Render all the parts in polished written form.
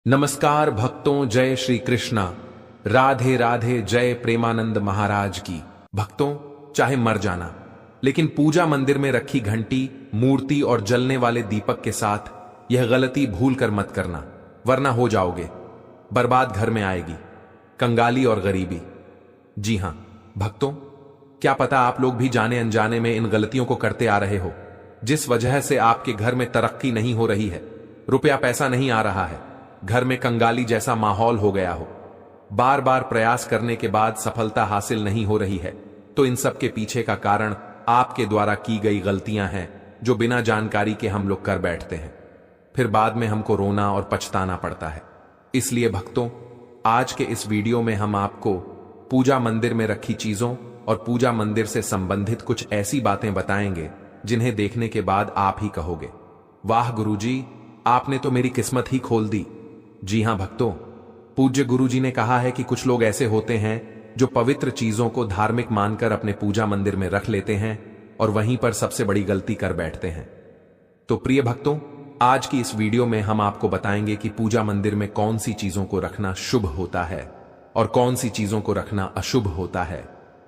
नमस्कार भक्तों, जय श्री कृष्णा। राधे राधे। जय प्रेमानंद महाराज की। भक्तों, चाहे मर जाना, लेकिन पूजा मंदिर में रखी घंटी, मूर्ति और जलने वाले दीपक के साथ यह गलती भूल कर मत करना, वरना हो जाओगे बर्बाद। घर में आएगी कंगाली और गरीबी। जी हां भक्तों, क्या पता आप लोग भी जाने अनजाने में इन गलतियों को करते आ रहे हो, जिस वजह से आपके घर में तरक्की नहीं हो रही है, रुपया पैसा नहीं आ रहा है, घर में कंगाली जैसा माहौल हो गया हो, बार बार प्रयास करने के बाद सफलता हासिल नहीं हो रही है। तो इन सब के पीछे का कारण आपके द्वारा की गई गलतियां हैं, जो बिना जानकारी के हम लोग कर बैठते हैं, फिर बाद में हमको रोना और पछताना पड़ता है। इसलिए भक्तों, आज के इस वीडियो में हम आपको पूजा मंदिर में रखी चीजों और पूजा मंदिर से संबंधित कुछ ऐसी बातें बताएंगे जिन्हें देखने के बाद आप ही कहोगे, वाह गुरुजी, आपने तो मेरी किस्मत ही खोल दी। जी हां भक्तों, पूज्य गुरुजी ने कहा है कि कुछ लोग ऐसे होते हैं जो पवित्र चीजों को धार्मिक मानकर अपने पूजा मंदिर में रख लेते हैं और वहीं पर सबसे बड़ी गलती कर बैठते हैं। तो प्रिय भक्तों, आज की इस वीडियो में हम आपको बताएंगे कि पूजा मंदिर में कौन सी चीजों को रखना शुभ होता है और कौन सी चीजों को रखना अशुभ होता है,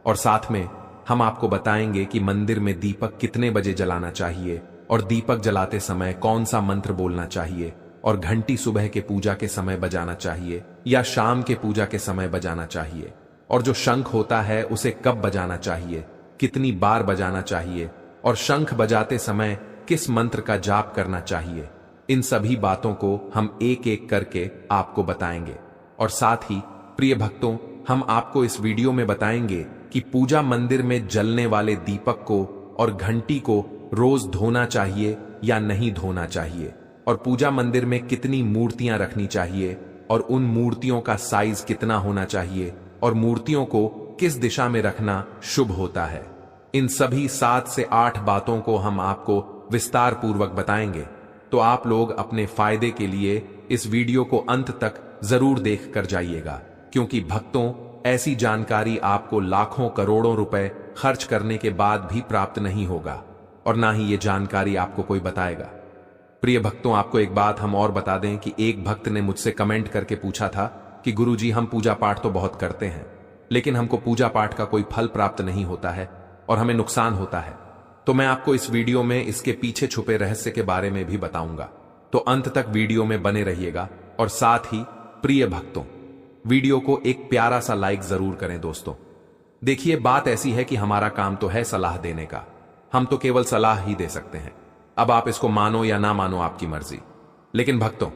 और साथ में हम आपको बताएंगे कि मंदिर में दीपक कितने बजे जलाना चाहिए और दीपक जलाते समय कौन सा मंत्र बोलना चाहिए, और घंटी सुबह के पूजा के समय बजाना चाहिए या शाम के पूजा के समय बजाना चाहिए, और जो शंख होता है उसे कब बजाना चाहिए, कितनी बार बजाना चाहिए, और शंख बजाते समय किस मंत्र का जाप करना चाहिए। इन सभी बातों को हम एक एक करके आपको बताएंगे। और साथ ही प्रिय भक्तों, हम आपको इस वीडियो में बताएंगे कि पूजा मंदिर में जलने वाले दीपक को और घंटी को रोज धोना चाहिए या नहीं धोना चाहिए, और पूजा मंदिर में कितनी मूर्तियां रखनी चाहिए और उन मूर्तियों का साइज कितना होना चाहिए, और मूर्तियों को किस दिशा में रखना शुभ होता है। इन सभी 7 से 8 बातों को हम आपको विस्तार पूर्वक बताएंगे। तो आप लोग अपने फायदे के लिए इस वीडियो को अंत तक जरूर देख कर जाइएगा, क्योंकि भक्तों, ऐसी जानकारी आपको लाखों करोड़ों रुपए खर्च करने के बाद भी प्राप्त नहीं होगा, और ना ही ये जानकारी आपको कोई बताएगा। प्रिय भक्तों, आपको एक बात हम और बता दें कि एक भक्त ने मुझसे कमेंट करके पूछा था कि गुरुजी, हम पूजा पाठ तो बहुत करते हैं, लेकिन हमको पूजा पाठ का कोई फल प्राप्त नहीं होता है और हमें नुकसान होता है। तो मैं आपको इस वीडियो में इसके पीछे छुपे रहस्य के बारे में भी बताऊंगा, तो अंत तक वीडियो में बने रहिएगा। और साथ ही प्रिय भक्तों, वीडियो को एक प्यारा सा लाइक जरूर करें। दोस्तों देखिए, बात ऐसी है कि हमारा काम तो है सलाह देने का, हम तो केवल सलाह ही दे सकते हैं। अब आप इसको मानो या ना मानो, आपकी मर्जी। लेकिन भक्तों,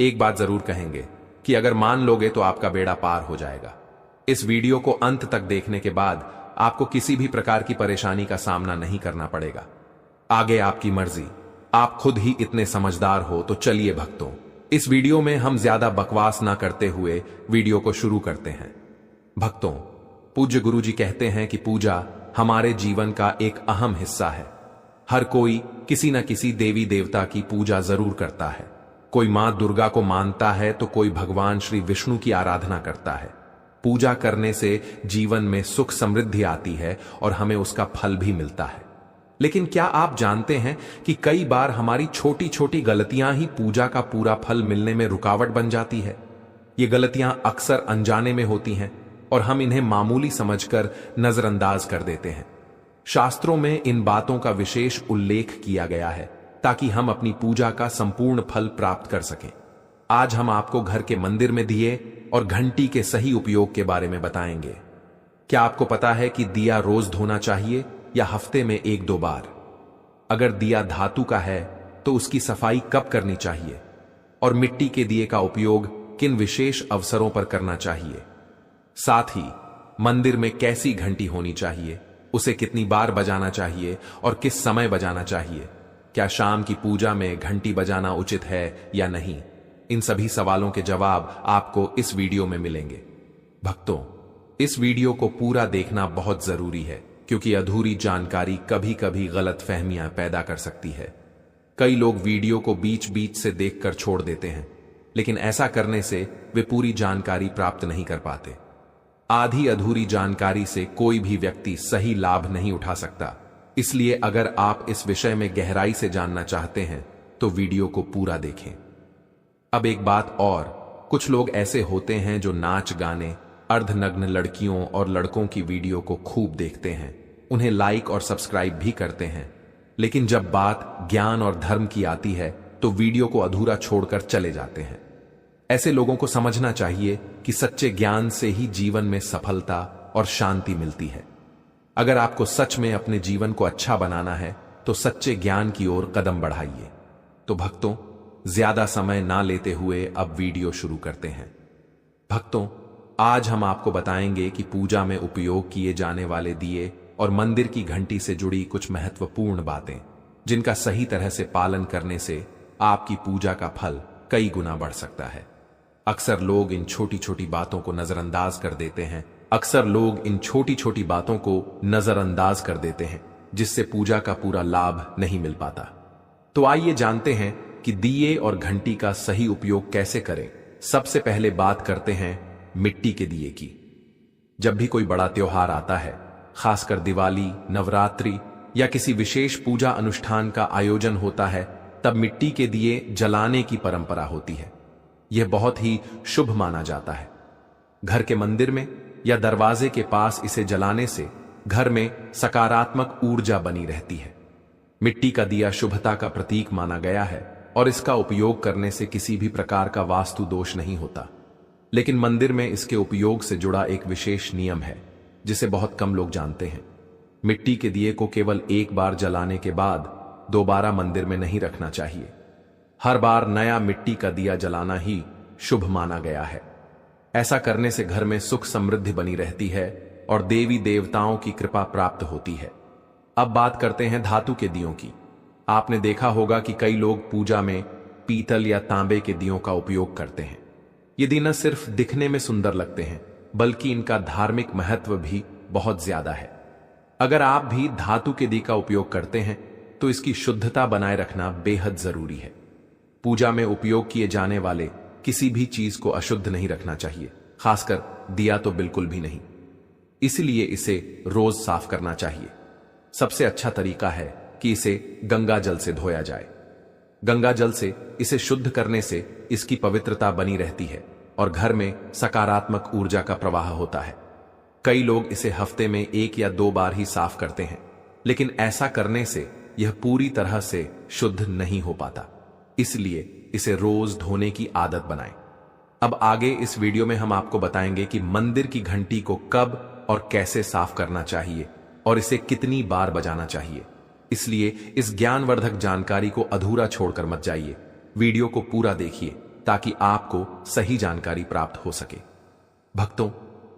एक बात जरूर कहेंगे कि अगर मान लोगे तो आपका बेड़ा पार हो जाएगा। इस वीडियो को अंत तक देखने के बाद आपको किसी भी प्रकार की परेशानी का सामना नहीं करना पड़ेगा। आगे आपकी मर्जी, आप खुद ही इतने समझदार हो। तो चलिए भक्तों, इस वीडियो में हम ज्यादा बकवास ना करते हुए वीडियो को शुरू करते हैं। भक्तों, पूज्य गुरुजी कहते हैं कि पूजा हमारे जीवन का एक अहम हिस्सा है। हर कोई किसी न किसी देवी देवता की पूजा जरूर करता है। कोई मां दुर्गा को मानता है तो कोई भगवान श्री विष्णु की आराधना करता है। पूजा करने से जीवन में सुख समृद्धि आती है और हमें उसका फल भी मिलता है। लेकिन क्या आप जानते हैं कि कई बार हमारी छोटी छोटी गलतियां ही पूजा का पूरा फल मिलने में रुकावट बन जाती है। ये गलतियां अक्सर अनजाने में होती हैं और हम इन्हें मामूली समझकर नजरअंदाज कर देते हैं। शास्त्रों में इन बातों का विशेष उल्लेख किया गया है ताकि हम अपनी पूजा का संपूर्ण फल प्राप्त कर सकें। आज हम आपको घर के मंदिर में दिए और घंटी के सही उपयोग के बारे में बताएंगे। क्या आपको पता है कि दिया रोज धोना चाहिए या हफ्ते में 1-2 बार? अगर दिया धातु का है तो उसकी सफाई कब करनी चाहिए, और मिट्टी के दिए का उपयोग किन विशेष अवसरों पर करना चाहिए? साथ ही मंदिर में कैसी घंटी होनी चाहिए, उसे कितनी बार बजाना चाहिए और किस समय बजाना चाहिए? क्या शाम की पूजा में घंटी बजाना उचित है या नहीं? इन सभी सवालों के जवाब आपको इस वीडियो में मिलेंगे। भक्तों, इस वीडियो को पूरा देखना बहुत जरूरी है, क्योंकि अधूरी जानकारी कभी कभी गलत फहमियां पैदा कर सकती है। कई लोग वीडियो को बीच बीच से देखकर छोड़ देते हैं, लेकिन ऐसा करने से वे पूरी जानकारी प्राप्त नहीं कर पाते। आधी अधूरी जानकारी से कोई भी व्यक्ति सही लाभ नहीं उठा सकता। इसलिए अगर आप इस विषय में गहराई से जानना चाहते हैं तो वीडियो को पूरा देखें। अब एक बात और, कुछ लोग ऐसे होते हैं जो नाच गाने, अर्धनग्न लड़कियों और लड़कों की वीडियो को खूब देखते हैं, उन्हें लाइक और सब्सक्राइब भी करते हैं, लेकिन जब बात ज्ञान और धर्म की आती है तो वीडियो को अधूरा छोड़कर चले जाते हैं। ऐसे लोगों को समझना चाहिए कि सच्चे ज्ञान से ही जीवन में सफलता और शांति मिलती है। अगर आपको सच में अपने जीवन को अच्छा बनाना है तो सच्चे ज्ञान की ओर कदम बढ़ाइए। तो भक्तों, ज्यादा समय ना लेते हुए अब वीडियो शुरू करते हैं। भक्तों, आज हम आपको बताएंगे कि पूजा में उपयोग किए जाने वाले दिए और मंदिर की घंटी से जुड़ी कुछ महत्वपूर्ण बातें, जिनका सही तरह से पालन करने से आपकी पूजा का फल कई गुना बढ़ सकता है। अक्सर लोग इन छोटी छोटी बातों को नजरअंदाज कर देते हैं, जिससे पूजा का पूरा लाभ नहीं मिल पाता। तो आइए जानते हैं कि दिए और घंटी का सही उपयोग कैसे करें। सबसे पहले बात करते हैं मिट्टी के दिए की। जब भी कोई बड़ा त्योहार आता है, खासकर दिवाली, नवरात्रि या किसी विशेष पूजा अनुष्ठान का आयोजन होता है, तब मिट्टी के दिए जलाने की परंपरा होती है। यह बहुत ही शुभ माना जाता है। घर के मंदिर में या दरवाजे के पास इसे जलाने से घर में सकारात्मक ऊर्जा बनी रहती है। मिट्टी का दिया शुभता का प्रतीक माना गया है और इसका उपयोग करने से किसी भी प्रकार का वास्तु दोष नहीं होता। लेकिन मंदिर में इसके उपयोग से जुड़ा एक विशेष नियम है, जिसे बहुत कम लोग जानते हैं। मिट्टी के दिए को केवल एक बार जलाने के बाद दोबारा मंदिर में नहीं रखना चाहिए। हर बार नया मिट्टी का दिया जलाना ही शुभ माना गया है। ऐसा करने से घर में सुख समृद्धि बनी रहती है और देवी देवताओं की कृपा प्राप्त होती है। अब बात करते हैं धातु के दियों की। आपने देखा होगा कि कई लोग पूजा में पीतल या तांबे के दियों का उपयोग करते हैं। ये दिए न सिर्फ दिखने में सुंदर लगते हैं, बल्कि इनका धार्मिक महत्व भी बहुत ज्यादा है। अगर आप भी धातु के दिए का उपयोग करते हैं तो इसकी शुद्धता बनाए रखना बेहद जरूरी है। पूजा में उपयोग किए जाने वाले किसी भी चीज को अशुद्ध नहीं रखना चाहिए, खासकर दिया तो बिल्कुल भी नहीं। इसलिए इसे रोज साफ करना चाहिए। सबसे अच्छा तरीका है कि इसे गंगा जल से धोया जाए। गंगा जल से इसे शुद्ध करने से इसकी पवित्रता बनी रहती है और घर में सकारात्मक ऊर्जा का प्रवाह होता है। कई लोग इसे हफ्ते में 1 या 2 बार ही साफ करते हैं, लेकिन ऐसा करने से यह पूरी तरह से शुद्ध नहीं हो पाता। इसलिए इसे रोज धोने की आदत बनाएं। अब आगे इस वीडियो में हम आपको बताएंगे कि मंदिर की घंटी को कब और कैसे साफ करना चाहिए और इसे कितनी बार बजाना चाहिए। इसलिए इस ज्ञानवर्धक जानकारी को अधूरा छोड़कर मत जाइए। वीडियो को पूरा देखिए ताकि आपको सही जानकारी प्राप्त हो सके। भक्तों,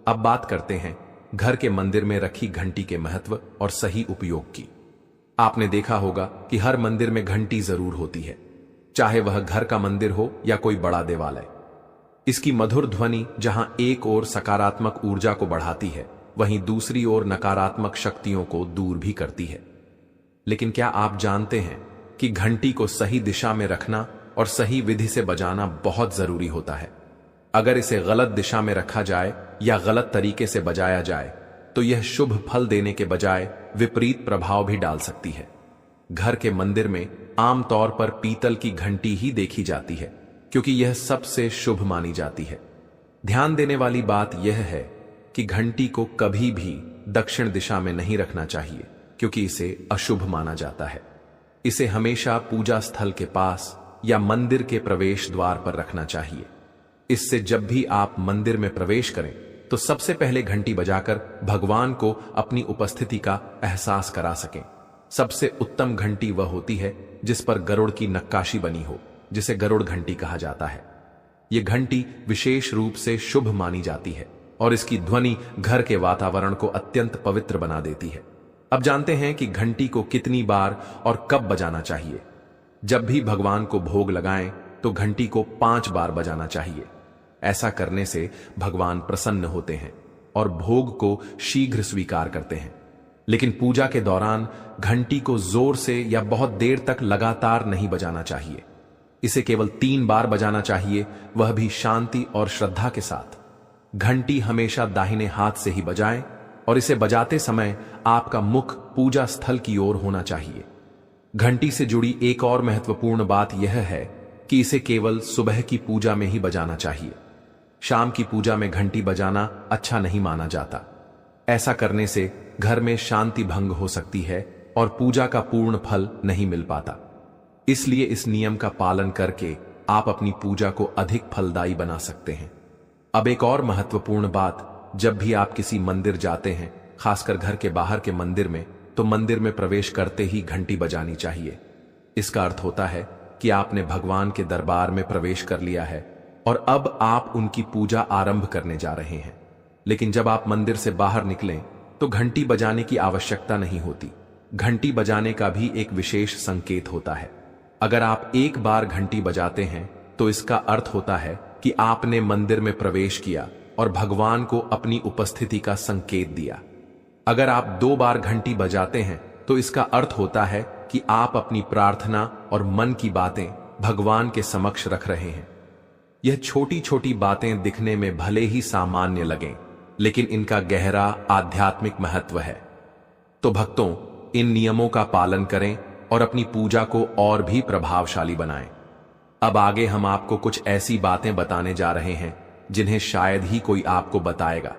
अब बात करते हैं घर के मंदिर में रखी घंटी के महत्व और सही उपयोग की। आपने देखा होगा कि हर मंदिर में घंटी जरूर होती है, चाहे वह घर का मंदिर हो या कोई बड़ा देवालय। इसकी मधुर ध्वनि जहां एक ओर सकारात्मक ऊर्जा को बढ़ाती है, वहीं दूसरी ओर नकारात्मक शक्तियों को दूर भी करती है। लेकिन क्या आप जानते हैं कि घंटी को सही दिशा में रखना और सही विधि से बजाना बहुत जरूरी होता है। अगर इसे गलत दिशा में रखा जाए या गलत तरीके से बजाया जाए तो यह शुभ फल देने के बजाय विपरीत प्रभाव भी डाल सकती है। घर के मंदिर में आमतौर पर पीतल की घंटी ही देखी जाती है, क्योंकि यह सबसे शुभ मानी जाती है। ध्यान देने वाली बात यह है कि घंटी को कभी भी दक्षिण दिशा में नहीं रखना चाहिए, क्योंकि इसे अशुभ माना जाता है। इसे हमेशा पूजा स्थल के पास या मंदिर के प्रवेश द्वार पर रखना चाहिए। इससे जब भी आप मंदिर में प्रवेश करें तो सबसे पहले घंटी बजाकर भगवान को अपनी उपस्थिति का एहसास करा सकें। सबसे उत्तम घंटी वह होती है जिस पर गरुड़ की नक्काशी बनी हो, जिसे गरुड़ घंटी कहा जाता है। यह घंटी विशेष रूप से शुभ मानी जाती है और इसकी ध्वनि घर के वातावरण को अत्यंत पवित्र बना देती है। अब जानते हैं कि घंटी को कितनी बार और कब बजाना चाहिए। जब भी भगवान को भोग लगाएं तो घंटी को 5 बार बजाना चाहिए। ऐसा करने से भगवान प्रसन्न होते हैं और भोग को शीघ्र स्वीकार करते हैं। लेकिन पूजा के दौरान घंटी को जोर से या बहुत देर तक लगातार नहीं बजाना चाहिए। इसे केवल 3 बार बजाना चाहिए, वह भी शांति और श्रद्धा के साथ। घंटी हमेशा दाहिने हाथ से ही बजाएं और इसे बजाते समय आपका मुख पूजा स्थल की ओर होना चाहिए। घंटी से जुड़ी एक और महत्वपूर्ण बात यह है कि इसे केवल सुबह की पूजा में ही बजाना चाहिए। शाम की पूजा में घंटी बजाना अच्छा नहीं माना जाता। ऐसा करने से घर में शांति भंग हो सकती है और पूजा का पूर्ण फल नहीं मिल पाता। इसलिए इस नियम का पालन करके आप अपनी पूजा को अधिक फलदायी बना सकते हैं। अब एक और महत्वपूर्ण बात, जब भी आप किसी मंदिर जाते हैं, खासकर घर के बाहर के मंदिर में, तो मंदिर में प्रवेश करते ही घंटी बजानी चाहिए। इसका अर्थ होता है कि आपने भगवान के दरबार में प्रवेश कर लिया है और अब आप उनकी पूजा आरंभ करने जा रहे हैं। लेकिन जब आप मंदिर से बाहर निकलें तो घंटी बजाने की आवश्यकता नहीं होती। घंटी बजाने का भी एक विशेष संकेत होता है। अगर आप एक बार घंटी बजाते हैं तो इसका अर्थ होता है कि आपने मंदिर में प्रवेश किया और भगवान को अपनी उपस्थिति का संकेत दिया। अगर आप 2 बार घंटी बजाते हैं तो इसका अर्थ होता है कि आप अपनी प्रार्थना और मन की बातें भगवान के समक्ष रख रहे हैं। यह छोटी छोटी बातें दिखने में भले ही सामान्य लगें, लेकिन इनका गहरा आध्यात्मिक महत्व है। तो भक्तों, इन नियमों का पालन करें और अपनी पूजा को और भी प्रभावशाली बनाएं। अब आगे हम आपको कुछ ऐसी बातें बताने जा रहे हैं जिन्हें शायद ही कोई आपको बताएगा।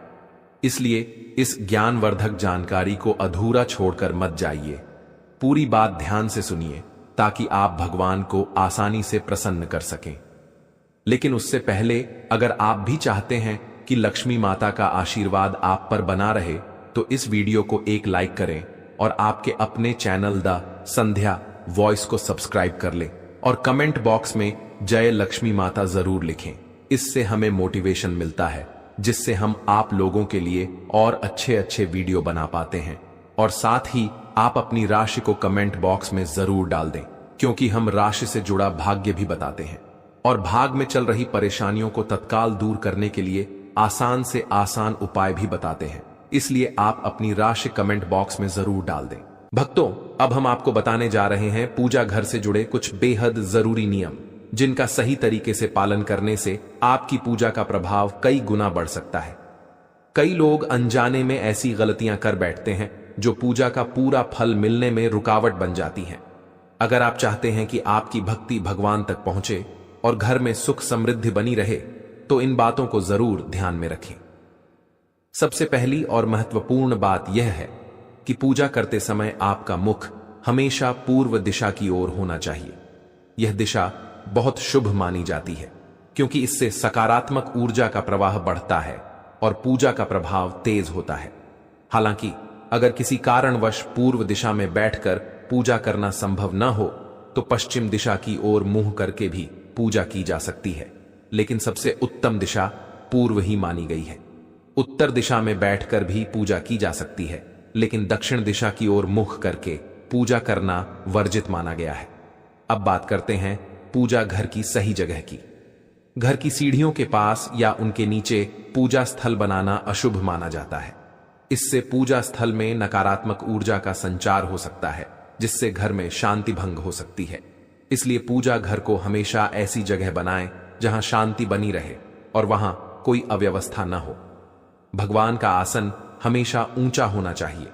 इसलिए इस ज्ञानवर्धक जानकारी को अधूरा छोड़कर मत जाइए। पूरी बात ध्यान से सुनिए ताकि आप भगवान को आसानी से प्रसन्न कर सकें। लेकिन उससे पहले, अगर आप भी चाहते हैं कि लक्ष्मी माता का आशीर्वाद आप पर बना रहे, तो इस वीडियो को एक लाइक करें और आपके अपने चैनल द संध्या वॉइस को सब्सक्राइब कर लें और कमेंट बॉक्स में जय लक्ष्मी माता जरूर लिखें। इससे हमें मोटिवेशन मिलता है, जिससे हम आप लोगों के लिए और अच्छे अच्छे वीडियो बना पाते हैं। और साथ ही आप अपनी राशि को कमेंट बॉक्स में जरूर डाल दें, क्योंकि हम राशि से जुड़ा भाग्य भी बताते हैं और भाग में चल रही परेशानियों को तत्काल दूर करने के लिए आसान से आसान उपाय भी बताते हैं। इसलिए आप अपनी राशि कमेंट बॉक्स में जरूर डाल दें। भक्तों, अब हम आपको बताने जा रहे हैं पूजा घर से जुड़े कुछ बेहद जरूरी नियम, जिनका सही तरीके से पालन करने से आपकी पूजा का प्रभाव कई गुना बढ़ सकता है। कई लोग अनजाने में ऐसी गलतियां कर बैठते हैं जो पूजा का पूरा फल मिलने में रुकावट बन जाती हैं। अगर आप चाहते हैं कि आपकी भक्ति भगवान तक पहुंचे और घर में सुख समृद्धि बनी रहे, तो इन बातों को जरूर ध्यान में रखें। सबसे पहली और महत्वपूर्ण बात यह है कि पूजा करते समय आपका मुख हमेशा पूर्व दिशा की ओर होना चाहिए। यह दिशा बहुत शुभ मानी जाती है, क्योंकि इससे सकारात्मक ऊर्जा का प्रवाह बढ़ता है और पूजा का प्रभाव तेज होता है। हालांकि अगर किसी कारणवश पूर्व दिशा में बैठकर पूजा करना संभव न हो, तो पश्चिम दिशा की ओर मुंह करके भी पूजा की जा सकती है, लेकिन सबसे उत्तम दिशा पूर्व ही मानी गई है। उत्तर दिशा में बैठकर भी पूजा की जा सकती है, लेकिन दक्षिण दिशा की ओर मुख करके पूजा करना वर्जित माना गया है। अब बात करते हैं पूजा घर की सही जगह की। घर की सीढ़ियों के पास या उनके नीचे पूजा स्थल बनाना अशुभ माना जाता है। इससे पूजा स्थल में नकारात्मक ऊर्जा का संचार हो सकता है, जिससे घर में शांति भंग हो सकती है। इसलिए पूजा घर को हमेशा ऐसी जगह बनाएं जहां शांति बनी रहे और वहां कोई अव्यवस्था न हो। भगवान का आसन हमेशा ऊंचा होना चाहिए।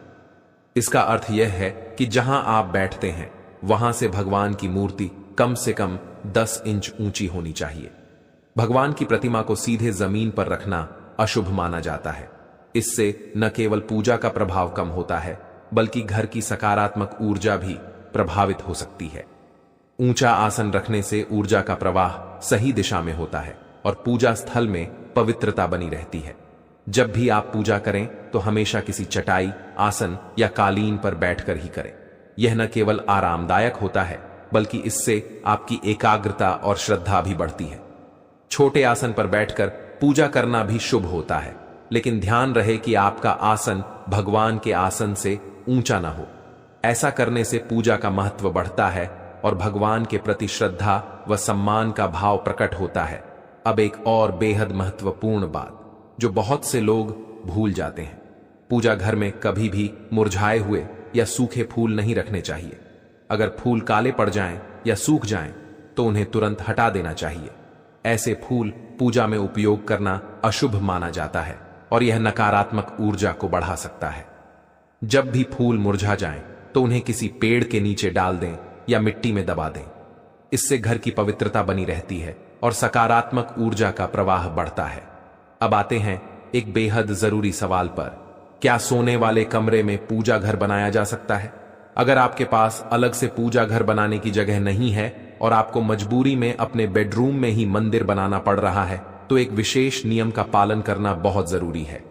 इसका अर्थ यह है कि जहां आप बैठते हैं वहां से भगवान की मूर्ति कम से कम 10 इंच ऊंची होनी चाहिए। भगवान की प्रतिमा को सीधे जमीन पर रखना अशुभ माना जाता है। इससे न केवल पूजा का प्रभाव कम होता है, बल्कि घर की सकारात्मक ऊर्जा भी प्रभावित हो सकती है। ऊंचा आसन रखने से ऊर्जा का प्रवाह सही दिशा में होता है और पूजा स्थल में पवित्रता बनी रहती है। जब भी आप पूजा करें तो हमेशा किसी चटाई, आसन या कालीन पर बैठकर ही करें। यह न केवल आरामदायक होता है, बल्कि इससे आपकी एकाग्रता और श्रद्धा भी बढ़ती है। छोटे आसन पर बैठकर पूजा करना भी शुभ होता है, लेकिन ध्यान रहे कि आपका आसन भगवान के आसन से ऊंचा ना हो। ऐसा करने से पूजा का महत्व बढ़ता है और भगवान के प्रति श्रद्धा व सम्मान का भाव प्रकट होता है। अब एक और बेहद महत्वपूर्ण बात जो बहुत से लोग भूल जाते हैं, पूजा घर में कभी भी मुरझाए हुए या सूखे फूल नहीं रखने चाहिए। अगर फूल काले पड़ जाएं या सूख जाएं तो उन्हें तुरंत हटा देना चाहिए। ऐसे फूल पूजा में उपयोग करना अशुभ माना जाता है और यह नकारात्मक ऊर्जा को बढ़ा सकता है। जब भी फूल मुरझा जाएं तो उन्हें किसी पेड़ के नीचे डाल दें या मिट्टी में दबा दें। इससे घर की पवित्रता बनी रहती है और सकारात्मक ऊर्जा का प्रवाह बढ़ता है। अब आते हैं एक बेहद जरूरी सवाल पर। क्या सोने वाले कमरे में पूजा घर बनाया जा सकता है? अगर आपके पास अलग से पूजा घर बनाने की जगह नहीं है और आपको मजबूरी में अपने बेडरूम में ही मंदिर बनाना पड़ रहा है, तो एक विशेष नियम का पालन करना बहुत जरूरी है।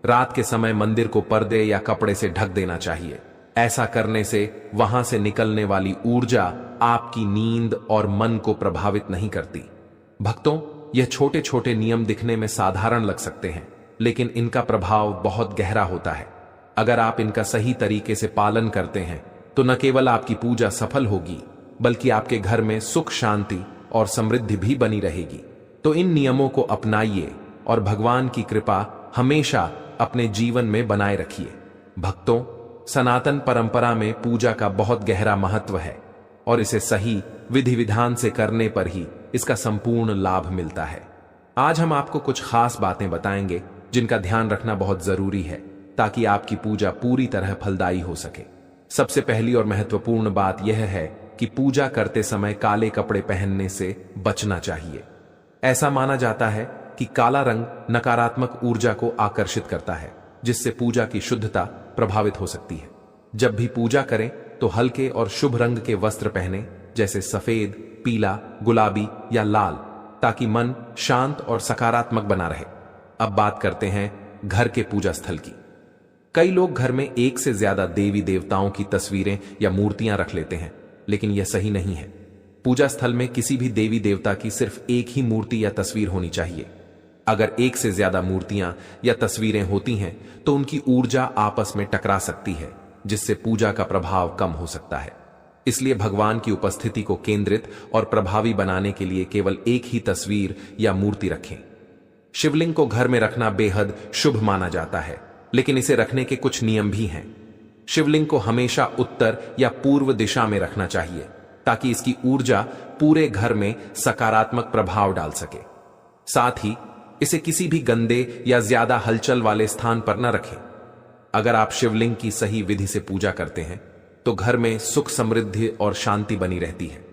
रात के समय मंदिर को पर्दे या कपड़े से ढक देना चाहिए। ऐसा करने से वहां से निकलने वाली ऊर्जा आपकी नींद और मन को प्रभावित नहीं करती। भक्तों, यह छोटे छोटे नियम दिखने में साधारण लग सकते हैं, लेकिन इनका प्रभाव बहुत गहरा होता है। अगर आप इनका सही तरीके से पालन करते हैं तो न केवल आपकी पूजा सफल होगी, बल्कि आपके घर में सुख, शांति और समृद्धि भी बनी रहेगी। तो इन नियमों को अपनाइए और भगवान की कृपा हमेशा अपने जीवन में बनाए रखिए। भक्तों, सनातन परंपरा में पूजा का बहुत गहरा महत्व है और इसे सही विधि विधान से करने पर ही इसका संपूर्ण लाभ मिलता है। आज हम आपको कुछ खास बातें बताएंगे जिनका ध्यान रखना बहुत जरूरी है ताकि आपकी पूजा पूरी तरह फलदायी हो सके। सबसे पहली और महत्वपूर्ण बात यह है कि पूजा करते समय काले कपड़े पहनने से बचना चाहिए। ऐसा माना जाता है कि काला रंग नकारात्मक ऊर्जा को आकर्षित करता है, जिससे पूजा की शुद्धता प्रभावित हो सकती है। जब भी पूजा करें तो हल्के और शुभ रंग के वस्त्र पहने, जैसे सफेद, पीला, गुलाबी या लाल, ताकि मन शांत और सकारात्मक बना रहे। अब बात करते हैं घर के पूजा स्थल की। कई लोग घर में एक से ज्यादा देवी देवताओं की तस्वीरें या मूर्तियां रख लेते हैं, लेकिन यह सही नहीं है। पूजा स्थल में किसी भी देवी देवता की सिर्फ एक ही मूर्ति या तस्वीर होनी चाहिए। अगर एक से ज्यादा मूर्तियां या तस्वीरें होती हैं तो उनकी ऊर्जा आपस में टकरा सकती है, जिससे पूजा का प्रभाव कम हो सकता है। इसलिए भगवान की उपस्थिति को केंद्रित और प्रभावी बनाने के लिए केवल एक ही तस्वीर या मूर्ति रखें। शिवलिंग को घर में रखना बेहद शुभ माना जाता है, लेकिन इसे रखने के कुछ नियम भी हैं। शिवलिंग को हमेशा उत्तर या पूर्व दिशा में रखना चाहिए ताकि इसकी ऊर्जा पूरे घर में सकारात्मक प्रभाव डाल सके। साथ ही इसे किसी भी गंदे या ज्यादा हलचल वाले स्थान पर न रखें। अगर आप शिवलिंग की सही विधि से पूजा करते हैं तो घर में सुख, समृद्धि और शांति बनी रहती है।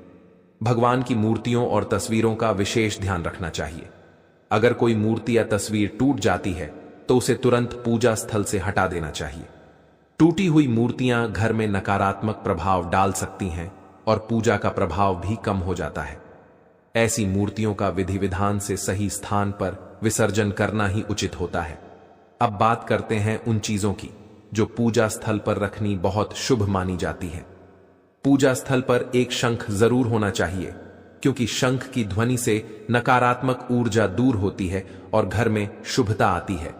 भगवान की मूर्तियों और तस्वीरों का विशेष ध्यान रखना चाहिए। अगर कोई मूर्ति या तस्वीर टूट जाती है तो उसे तुरंत पूजा स्थल से हटा देना चाहिए। टूटी हुई मूर्तियां घर में नकारात्मक प्रभाव डाल सकती हैं और पूजा का प्रभाव भी कम हो जाता है। ऐसी मूर्तियों का विधि विधान से सही स्थान पर विसर्जन करना ही उचित होता है। अब बात करते हैं उन चीजों की जो पूजा स्थल पर रखनी बहुत शुभ मानी जाती है। पूजा स्थल पर एक शंख जरूर होना चाहिए, क्योंकि शंख की ध्वनि से नकारात्मक ऊर्जा दूर होती है और घर में शुभता आती है।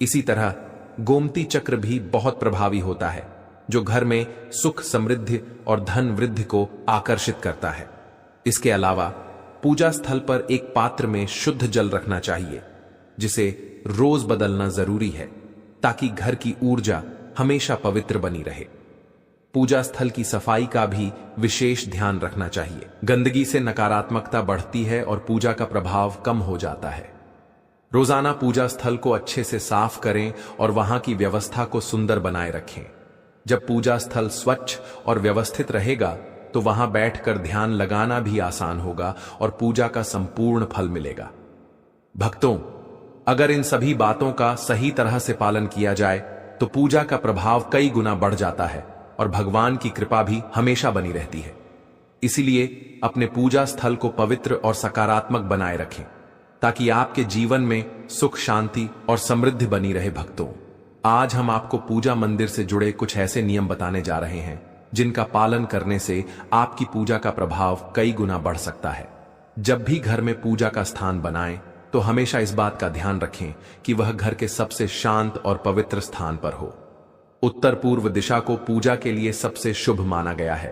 इसी तरह गोमती चक्र भी बहुत प्रभावी होता है, जो घर में सुख, समृद्धि और धन वृद्धि को आकर्षित करता है। इसके अलावा पूजा स्थल पर एक पात्र में शुद्ध जल रखना चाहिए, जिसे रोज बदलना जरूरी है ताकि घर की ऊर्जा हमेशा पवित्र बनी रहे। पूजा स्थल की सफाई का भी विशेष ध्यान रखना चाहिए। गंदगी से नकारात्मकता बढ़ती है और पूजा का प्रभाव कम हो जाता है। रोजाना पूजा स्थल को अच्छे से साफ करें और वहां की व्यवस्था को सुंदर बनाए रखें। जब पूजा स्थल स्वच्छ और व्यवस्थित रहेगा तो वहां बैठकर ध्यान लगाना भी आसान होगा और पूजा का संपूर्ण फल मिलेगा। भक्तों, अगर इन सभी बातों का सही तरह से पालन किया जाए तो पूजा का प्रभाव कई गुना बढ़ जाता है और भगवान की कृपा भी हमेशा बनी रहती है। इसीलिए अपने पूजा स्थल को पवित्र और सकारात्मक बनाए रखें ताकि आपके जीवन में सुख, शांति और समृद्धि बनी रहे। भक्तों, आज हम आपको पूजा मंदिर से जुड़े कुछ ऐसे नियम बताने जा रहे हैं जिनका पालन करने से आपकी पूजा का प्रभाव कई गुना बढ़ सकता है। जब भी घर में पूजा का स्थान बनाएं तो हमेशा इस बात का ध्यान रखें कि वह घर के सबसे शांत और पवित्र स्थान पर हो। उत्तर पूर्व दिशा को पूजा के लिए सबसे शुभ माना गया है,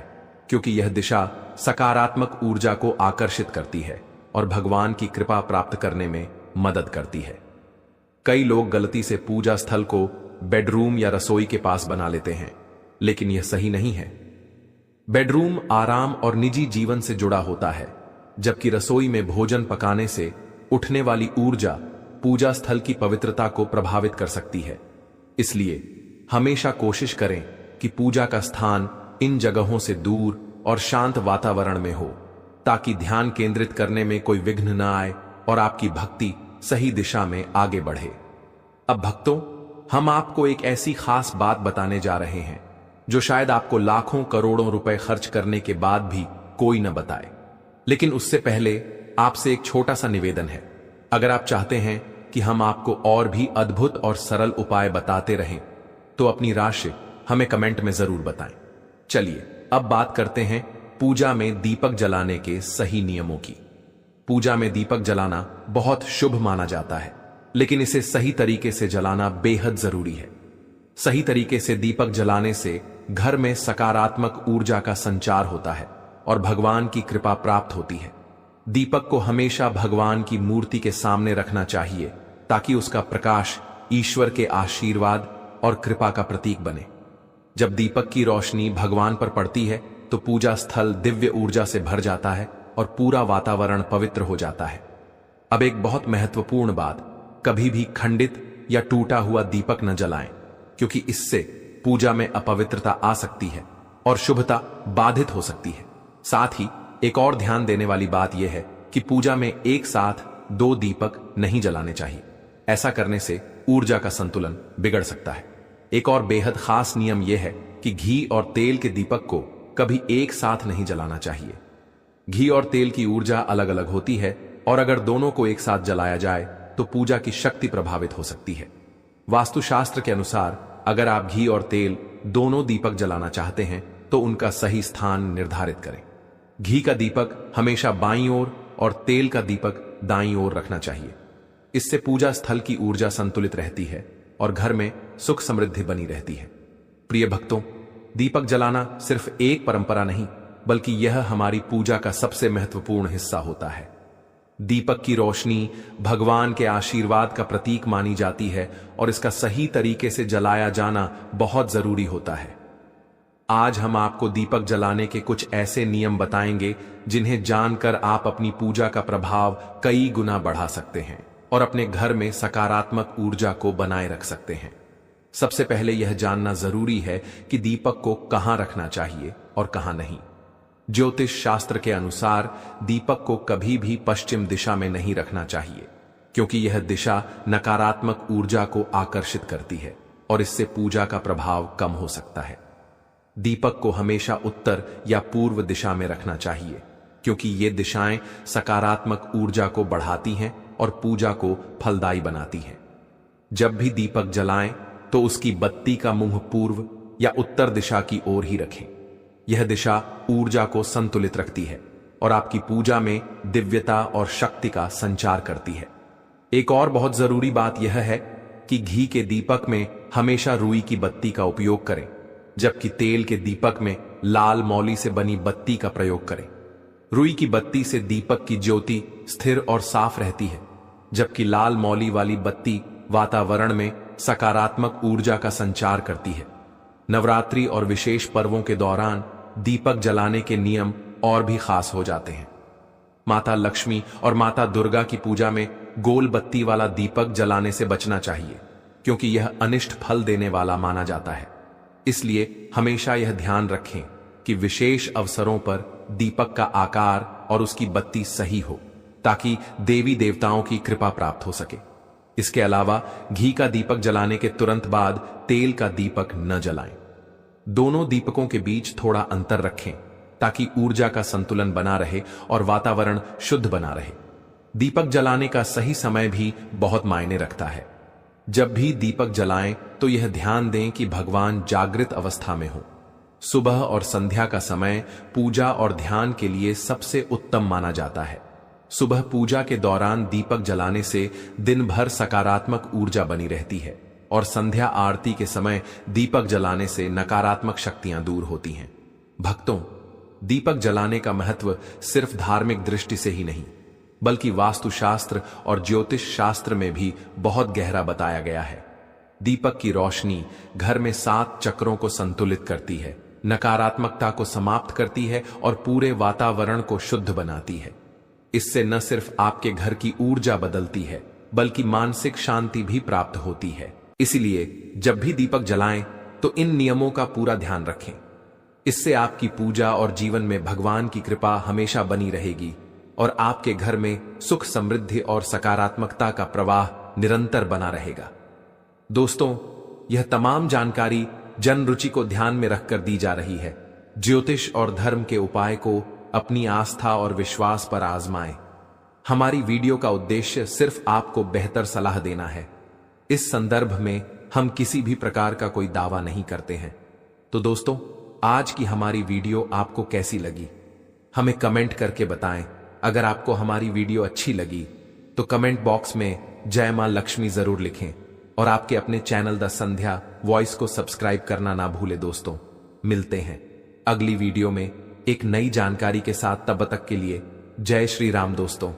क्योंकि यह दिशा सकारात्मक ऊर्जा को आकर्षित करती है और भगवान की कृपा प्राप्त करने में मदद करती है। कई लोग गलती से पूजा स्थल को बेडरूम या रसोई के पास बना लेते हैं, लेकिन यह सही नहीं है। बेडरूम आराम और निजी जीवन से जुड़ा होता है, जबकि रसोई में भोजन पकाने से उठने वाली ऊर्जा पूजा स्थल की पवित्रता को प्रभावित कर सकती है। इसलिए हमेशा कोशिश करें कि पूजा का स्थान इन जगहों से दूर और शांत वातावरण में हो, ताकि ध्यान केंद्रित करने में कोई विघ्न न आए और आपकी भक्ति सही दिशा में आगे बढ़े। अब भक्तों, हम आपको एक ऐसी खास बात बताने जा रहे हैं जो शायद आपको लाखों करोड़ों रुपए खर्च करने के बाद भी कोई न बताए। लेकिन उससे पहले आपसे एक छोटा सा निवेदन है। अगर आप चाहते हैं कि हम आपको और भी अद्भुत और सरल उपाय बताते रहें तो अपनी राशि हमें कमेंट में जरूर बताएं। चलिए अब बात करते हैं पूजा में दीपक जलाने के सही नियमों की। पूजा में दीपक जलाना बहुत शुभ माना जाता है, लेकिन इसे सही तरीके से जलाना बेहद जरूरी है। सही तरीके से दीपक जलाने से घर में सकारात्मक ऊर्जा का संचार होता है और भगवान की कृपा प्राप्त होती है। दीपक को हमेशा भगवान की मूर्ति के सामने रखना चाहिए ताकि उसका प्रकाश ईश्वर के आशीर्वाद और कृपा का प्रतीक बने। जब दीपक की रोशनी भगवान पर पड़ती है तो पूजा स्थल दिव्य ऊर्जा से भर जाता है और पूरा वातावरण पवित्र हो जाता है। अब एक बहुत महत्वपूर्ण बात, कभी भी खंडित या टूटा हुआ दीपक न जलाएं, क्योंकि इससे पूजा में अपवित्रता आ सकती है और शुभता बाधित हो सकती है। साथ ही एक और ध्यान देने वाली बात यह है कि पूजा में एक साथ 2 दीपक नहीं जलाने चाहिए। ऐसा करने से ऊर्जा का संतुलन बिगड़ सकता है। एक और बेहद खास नियम यह है कि घी और तेल के दीपक को कभी एक साथ नहीं जलाना चाहिए। घी और तेल की ऊर्जा अलग अलग होती है और अगर दोनों को एक साथ जलाया जाए तो पूजा की शक्ति प्रभावित हो सकती है। वास्तुशास्त्र के अनुसार अगर आप घी और तेल दोनों दीपक जलाना चाहते हैं तो उनका सही स्थान निर्धारित करें। घी का दीपक हमेशा बाईं ओर और तेल का दीपक दाईं ओर रखना चाहिए। इससे पूजा स्थल की ऊर्जा संतुलित रहती है और घर में सुख समृद्धि बनी रहती है। प्रिय भक्तों, दीपक जलाना सिर्फ एक परंपरा नहीं, बल्कि यह हमारी पूजा का सबसे महत्वपूर्ण हिस्सा होता है। दीपक की रोशनी भगवान के आशीर्वाद का प्रतीक मानी जाती है और इसका सही तरीके से जलाया जाना बहुत जरूरी होता है। आज हम आपको दीपक जलाने के कुछ ऐसे नियम बताएंगे जिन्हें जानकर आप अपनी पूजा का प्रभाव कई गुना बढ़ा सकते हैं और अपने घर में सकारात्मक ऊर्जा को बनाए रख सकते हैं। सबसे पहले यह जानना जरूरी है कि दीपक को कहां रखना चाहिए और कहां नहीं। ज्योतिष शास्त्र के अनुसार दीपक को कभी भी पश्चिम दिशा में नहीं रखना चाहिए, क्योंकि यह दिशा नकारात्मक ऊर्जा को आकर्षित करती है और इससे पूजा का प्रभाव कम हो सकता है। दीपक को हमेशा उत्तर या पूर्व दिशा में रखना चाहिए, क्योंकि ये दिशाएं सकारात्मक ऊर्जा को बढ़ाती हैं और पूजा को फलदायी बनाती हैं। जब भी दीपक जलाएं तो उसकी बत्ती का मुंह पूर्व या उत्तर दिशा की ओर ही रखें। यह दिशा ऊर्जा को संतुलित रखती है और आपकी पूजा में दिव्यता और शक्ति का संचार करती है। एक और बहुत जरूरी बात यह है कि घी के दीपक में हमेशा रुई की बत्ती का उपयोग करें, जबकि तेल के दीपक में लाल मौली से बनी बत्ती का प्रयोग करें। रुई की बत्ती से दीपक की ज्योति स्थिर और साफ रहती है, जबकि लाल मौली वाली बत्ती वातावरण में सकारात्मक ऊर्जा का संचार करती है। नवरात्रि और विशेष पर्वों के दौरान दीपक जलाने के नियम और भी खास हो जाते हैं। माता लक्ष्मी और माता दुर्गा की पूजा में गोल बत्ती वाला दीपक जलाने से बचना चाहिए, क्योंकि यह अनिष्ट फल देने वाला माना जाता है। इसलिए हमेशा यह ध्यान रखें कि विशेष अवसरों पर दीपक का आकार और उसकी बत्ती सही हो, ताकि देवी देवताओं की कृपा प्राप्त हो सके। इसके अलावा घी का दीपक जलाने के तुरंत बाद तेल का दीपक न जलाएं। दोनों दीपकों के बीच थोड़ा अंतर रखें ताकि ऊर्जा का संतुलन बना रहे और वातावरण शुद्ध बना रहे। दीपक जलाने का सही समय भी बहुत मायने रखता है। जब भी दीपक जलाएं तो यह ध्यान दें कि भगवान जागृत अवस्था में हो। सुबह और संध्या का समय पूजा और ध्यान के लिए सबसे उत्तम माना जाता है। सुबह पूजा के दौरान दीपक जलाने से दिन भर सकारात्मक ऊर्जा बनी रहती है और संध्या आरती के समय दीपक जलाने से नकारात्मक शक्तियां दूर होती हैं। भक्तों, दीपक जलाने का महत्व सिर्फ धार्मिक दृष्टि से ही नहीं, बल्कि वास्तुशास्त्र और ज्योतिष शास्त्र में भी बहुत गहरा बताया गया है। दीपक की रोशनी घर में 7 चक्रों को संतुलित करती है, नकारात्मकता को समाप्त करती है और पूरे वातावरण को शुद्ध बनाती है। इससे न सिर्फ आपके घर की ऊर्जा बदलती है, बल्कि मानसिक शांति भी प्राप्त होती है। इसलिए जब भी दीपक जलाएं तो इन नियमों का पूरा ध्यान रखें। इससे आपकी पूजा और जीवन में भगवान की कृपा हमेशा बनी रहेगी और आपके घर में सुख, समृद्धि और सकारात्मकता का प्रवाह निरंतर बना रहेगा। दोस्तों, यह तमाम जानकारी जन रुचि को ध्यान में रखकर दी जा रही है। ज्योतिष और धर्म के उपाय को अपनी आस्था और विश्वास पर आजमाएं। हमारी वीडियो का उद्देश्य सिर्फ आपको बेहतर सलाह देना है। इस संदर्भ में हम किसी भी प्रकार का कोई दावा नहीं करते हैं। तो दोस्तों, आज की हमारी वीडियो आपको कैसी लगी, हमें कमेंट करके बताएं। अगर आपको हमारी वीडियो अच्छी लगी तो कमेंट बॉक्स में जय मां लक्ष्मी जरूर लिखें और आपके अपने चैनल द संध्या वॉइस को सब्सक्राइब करना ना भूले। दोस्तों, मिलते हैं अगली वीडियो में एक नई जानकारी के साथ। तब तक के लिए जय श्री राम दोस्तों।